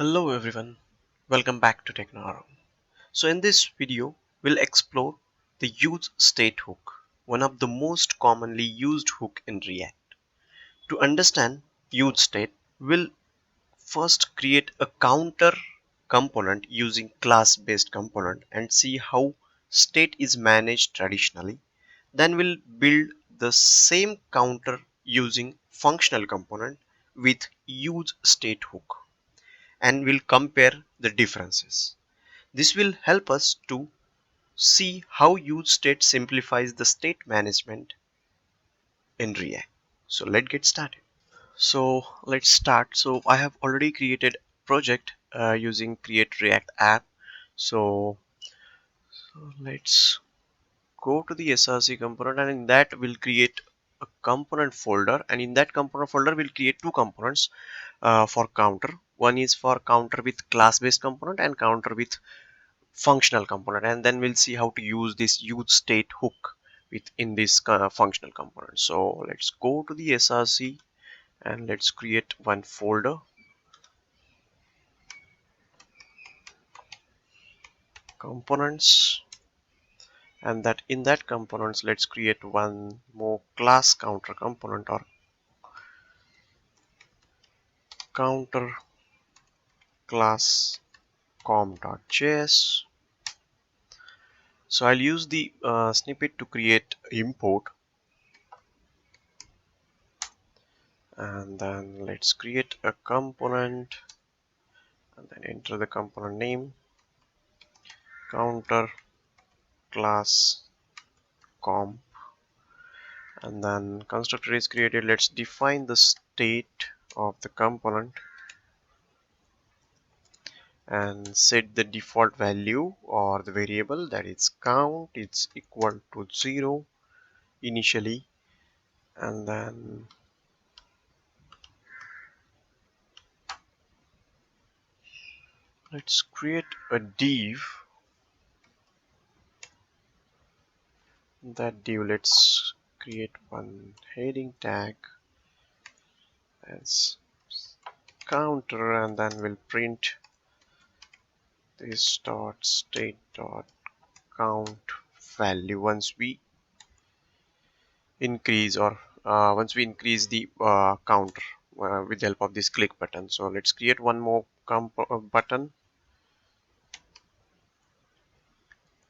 Hello everyone, welcome back to TechnoAarambh. So in this video, we'll explore the useState hook, one of the most commonly used hook in React. To understand useState, we'll first create a counter component using class-based component and see how state is managed traditionally. Then we'll build the same counter using functional component with useState hook and we'll compare the differences. This will help us to see how useState simplifies the state management in React. So let's get started. So let's start. So I have already created a project using create React app. So let's go to the src component, and in that we'll create a component folder, and in that component folder we'll create two components for counter. One is for counter with class based component and counter with functional component, and then we'll see how to use this useState hook within this functional component. So let's go to the src and let's create one folder, components, and that in that components let's create one more class counter component, or counter class com.js. So I'll use the snippet to create import, and then let's create a component and then enter the component name, counter class comp, and then constructor is created. Let's define the state of the component and set the default value or the variable, that is count, it's equal to 0 initially, and then let's create a div. That div, let's create one heading tag as counter, and then we'll print this dot state dot count value once we increase the counter with the help of this click button. So let's create one more button,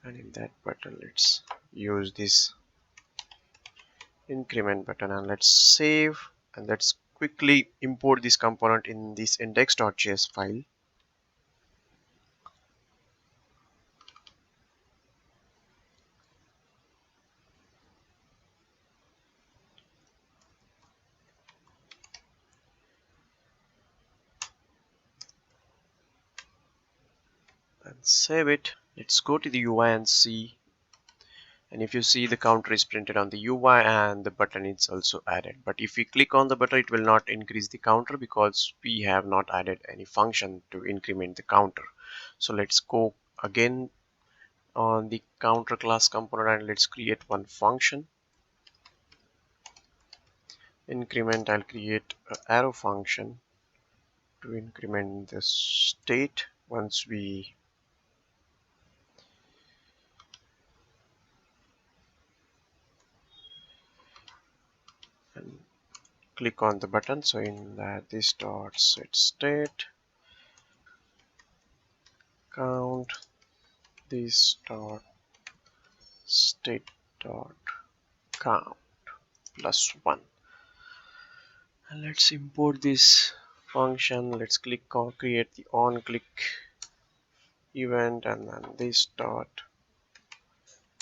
and in that button let's use this increment button, and let's save, and let's quickly import this component in this index.js file. And save it. Let's go to the UI and see, and if you see, the counter is printed on the UI and the button is also added. But if we click on the button, it will not increase the counter because we have not added any function to increment the counter. So let's go again on the counter class component and let's create one function, increment. I'll create an arrow function to increment the state once we and click on the button. So in that, this dot set state count, this dot state dot count +1, and let's import this function. Let's click on create the on click event, and then this dot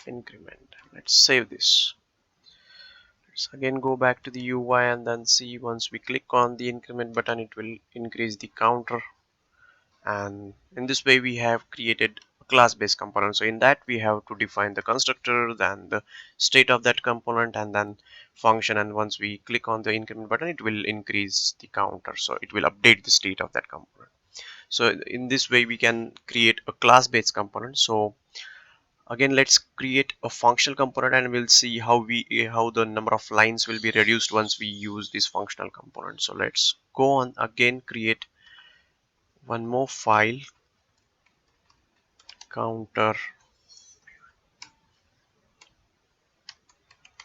increment. Let's save this. Let's again go back to the UI and then see, once we click on the increment button, it will increase the counter, and in this way we have created a class-based component. So in that, we have to define the constructor, then the state of that component, and then function, and once we click on the increment button, it will increase the counter, so it will update the state of that component. So in this way we can create a class-based component. So again, let's create a functional component, and we'll see how the number of lines will be reduced once we use this functional component. So let's go on again, create one more file, counter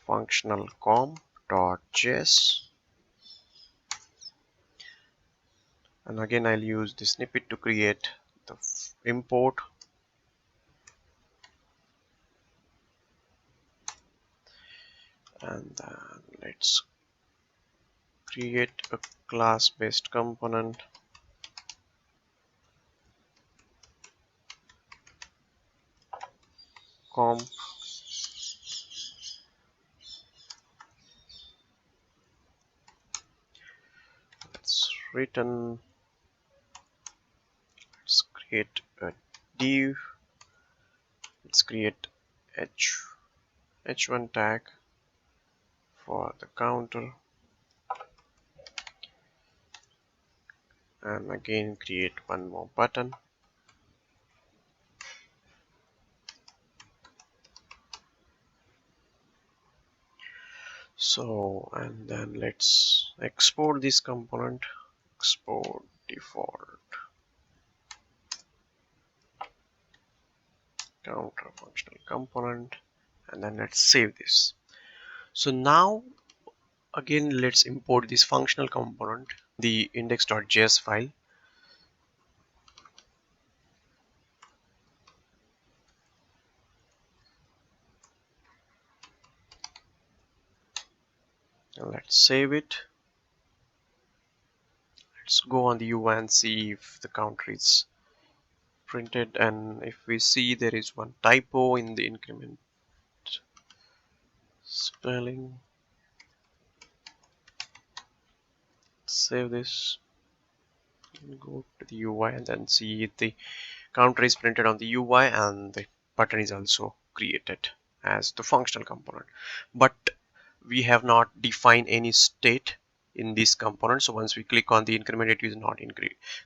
functional com.js, and again I'll use the snippet to create the import, and then let's create a class based component, com, let's return, let's create a div, let's create h1 tag for the counter, and again create one more button. So, and then let's export this component, export default counter functional component, and then let's save this. So now again let's import this functional component, the index.js file, and let's save it. Let's go on the UI and see if the counter is printed, and if we see there is one typo in the increment spelling, save this and go to the UI and then see the counter is printed on the UI and the button is also created as the functional component, but we have not defined any state in this component. So once we click on the increment, it is not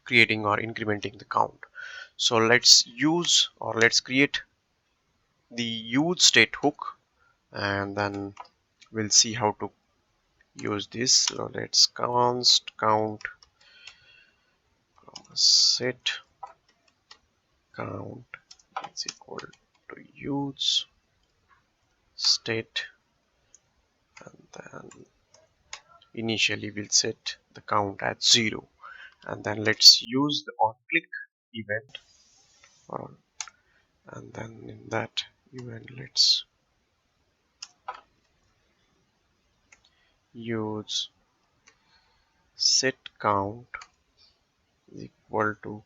creating or incrementing the count. So let's use, or let's create the useState hook, and then we'll see how to use this. So let's const count set count is equal to use state, and then initially we'll set the count at 0, and then let's use the on click event, and then in that event let's use set count is equal to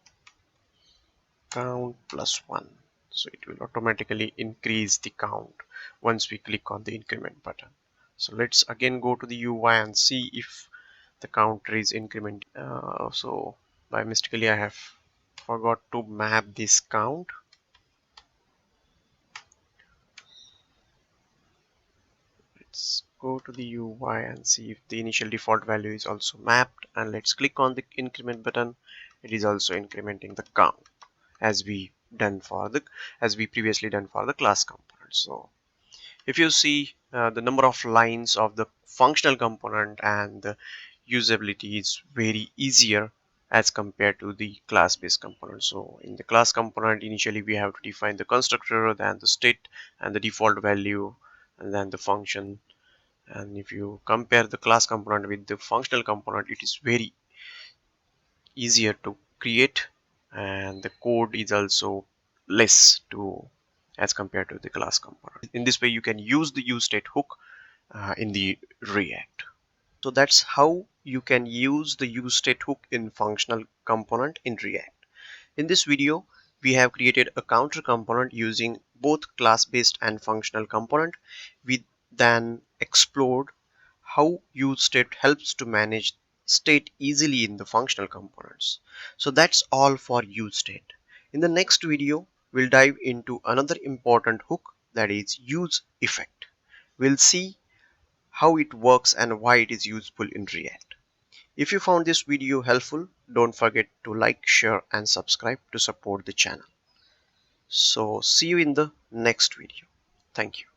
count plus 1. So it will automatically increase the count once we click on the increment button. So let's again go to the UI and see if the counter is incrementing. So by mistakenly I have forgot to map this count. Let's go to the UI and see if the initial default value is also mapped, and let's click on the increment button. It is also incrementing the count as we previously done for the class component. So if you see the number of lines of the functional component and the usability is very easier as compared to the class based component. So in the class component, initially we have to define the constructor, then the state and the default value, and then the function. And if you compare the class component with the functional component, it is very easier to create, and the code is also less to as compared to the class component. In this way you can use the useState hook in the React. So that's how you can use the useState hook in functional component in React. In this video we have created a counter component using both class based and functional component. We then explored how useState helps to manage state easily in the functional components. So that's all for useState. In the next video we'll dive into another important hook, that is useEffect. We'll see how it works and why it is useful in React. If you found this video helpful, don't forget to like, share and subscribe to support the channel. So see you in the next video. Thank you.